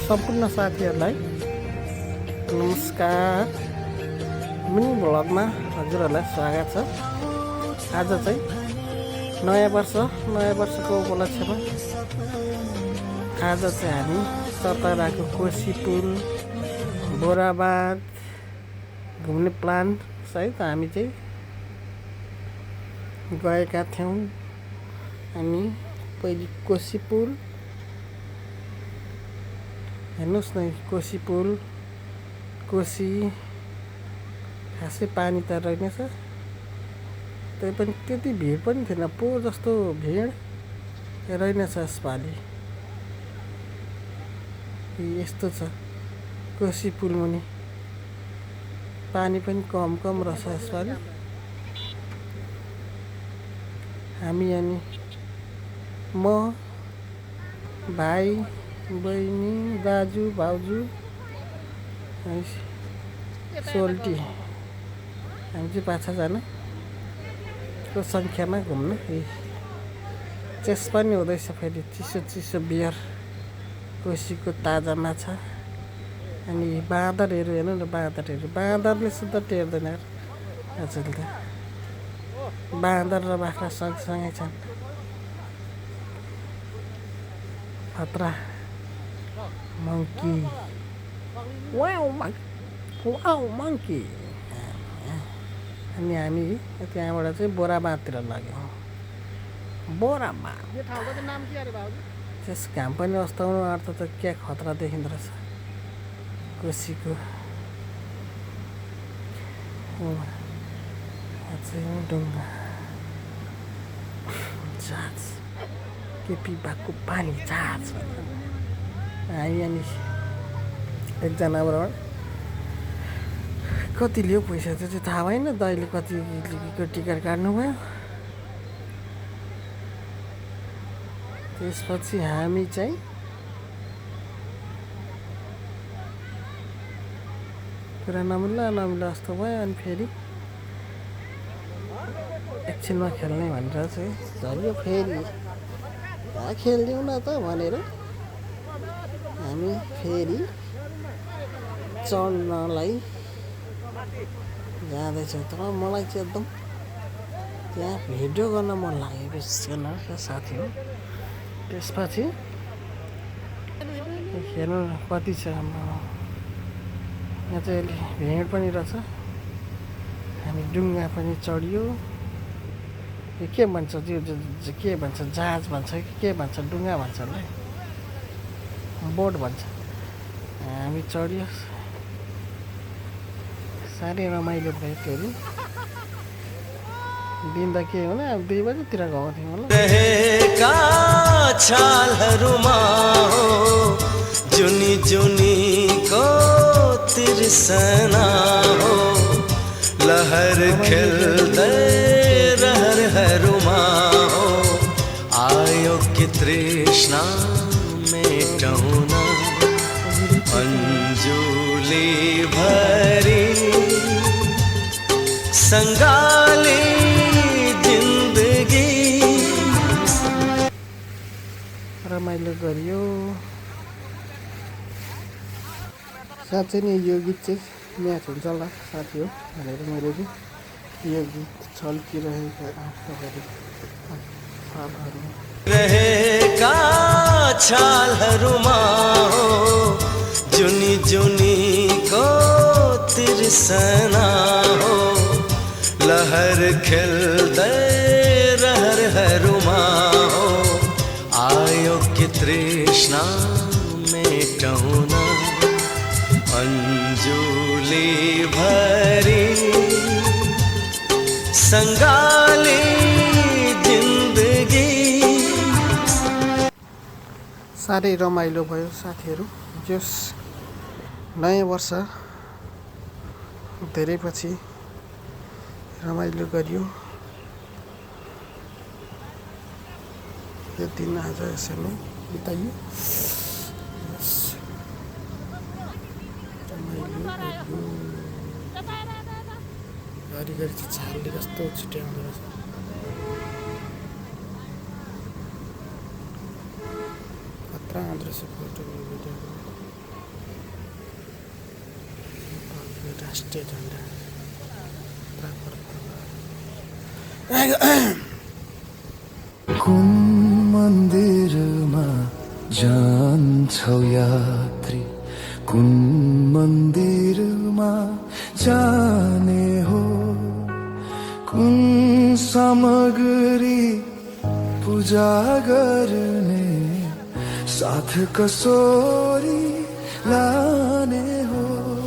सम्पूर्ण साथीहरूलाई नमस्कार। मिनी भ्लगमा हजुरहरूलाई स्वागत छ। आज चाहिँ नयाँ वर्षको उपलक्ष्यमा आज चाहिँ हामी चतराको कोशी पुल बोराबाद घुम्ने प्लान सहित हामी चाहिँ गएका थियौँ। हामी पहिले कोशी पुल हेर्नुहोस् न, कोशी पुल कोशी खासै पानी त रहेनछ, त्यही पनि त्यति भिड पनि थिएन, पो जस्तो भिड रहेनछ यसपालि। यस्तो छ कोशी पुल मुनि पानी पनि कम रहेछ यसपालि। हामी अनि म, भाइ बहिनी, दाजु भाउजू, सोल्टी, हामी चाहिँ 5जनाको सङ्ख्यामा घुम्न। चेस पनि हुँदैछ, फेरि चिसो बियर, कोसीको ताजा माछा। अनि बाँदरहरू हेर्नु न, बाँदरले सुद्धा टेर्दैन आजकल त। बाँदर र बाख्रा सँगसँगै छन्। खतरा मङ्की, वाउ मङ्की। अनि हामी त्यहाँबाट चाहिँ बोराबादतिर लाग्यौँ। बोराबाद त्यस घाम पनि अस्ताउनु अर्थ त क्या खतरा देखिँदो रहेछ कोसीको। चाहिँ ढुङ्गा जहाज, केपी भएको पानी जहाज। हामी अनि एकजनाबाट कति लियो पैसा त्यो चाहिँ थाहा भएन। दाइले कतिको टिकट काट्नुभयो। त्यसपछि हामी चाहिँ पुरा नमिल्ला जस्तो भयो। अनि फेरि एकछिनमा खेल्ने भनेर चाहिँ झऱ्यो। फेरि खेलिदिउँ न त भनेर हामी फेरि चढ्नलाई जाँदैछौँ। तर मलाई चाहिँ एकदम त्यहाँ भिडियो गर्न मन लाग्यो विशेष गरेर साथी हो। त्यसपछि हेर्नु कति छ हाम्रो यहाँ चाहिँ अलि भिड पनि रहेछ। हामी डुङ्गा पनि चढियो। यो के भन्छ, त्यो के भन्छ, जहाज भन्छ कि के भन्छ, डुङ्गा भन्छ होला, बोट भन्छ। हामी चढियो, साह्रै रमाइलो भयो। त्यो दिन त के हुन, अब 2 बजीतिर गएको थियौँ होला। जुनी को तिरसना हो, लहर खेलते रहरुमा हो, आयो कि तृष्णा मेटौना, अंजुली भरी संगाली जिंदगी। रमाइलो गरियो। साँच्चै नै यो गीत चाहिँ म्याच हुन्छ होला साथी हो भनेर मैले चाहिँ यो गीत छल्किरहेका आँखाहरू रहेका छालहरूमा हो, जुनी को तिरसना हो, लहर खेल्दै रहरुमा हो, आयो कि तृष्णा मेटौना, अंजुली भरी संगाली जिंदगी। साह्रै रमाइलो भयो साथीहरू। जस नयाँ वर्ष धेरै पछि रमाइलो गरियो। यो दिन आज यसरी बिताइयो। घरिघरि चाहिँ छालले कस्तो छुट्याउँदो रहेछ। खतरा आउँदो रहेछ फोटो। राष्ट्रिय झन्डा कुन मन्दिरमा जान्छौ यात्री कुन मन्दिरमा जाने हो कुन सामग्री पूजा गर्ने साथ कसोरी लाने हो